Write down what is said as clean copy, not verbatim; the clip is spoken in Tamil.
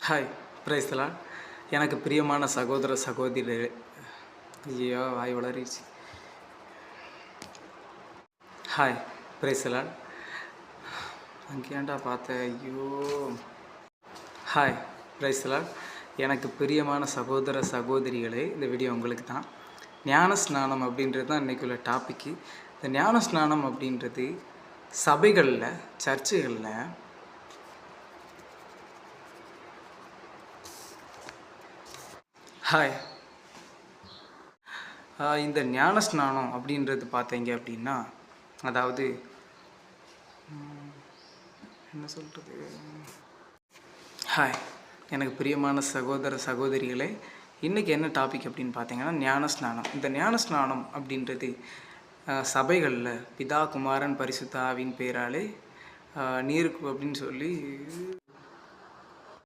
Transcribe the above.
ஹாய் பிரைஸ்லா எனக்கு பிரியமான சகோதர சகோதரி. ஐயோ வாய் வளரிடுச்சு. ஹாய் பிரைஸ்லா அங்கேயாண்டா பார்த்தேன். ஐயோ ஹாய் பிரைஸ்லா எனக்கு பிரியமான சகோதர சகோதரிகளே, இந்த வீடியோ உங்களுக்கு தான். ஞான ஸ்நானம் அப்படின்றது தான் இன்றைக்கி உள்ள டாப்பிக்கு. இந்த ஞான ஸ்நானம் அப்படின்றது சபைகளில், சர்ச்சுகளில் ஹாய் இந்த ஞான ஸ்நானம் அப்படின்றது பார்த்தீங்க அப்படின்னா, அதாவது என்ன சொல்கிறது, ஹாய் எனக்கு பிரியமான சகோதர சகோதரிகளே, இன்றைக்கி என்ன டாபிக் அப்படின்னு பார்த்தீங்கன்னா ஞான ஸ்நானம். இந்த ஞான ஸ்நானம் அப்படின்றது சபைகளில் பிதா குமாரன் பரிசுத்த ஆவியின் பேராலே நீருக்கு அப்படின்னு சொல்லி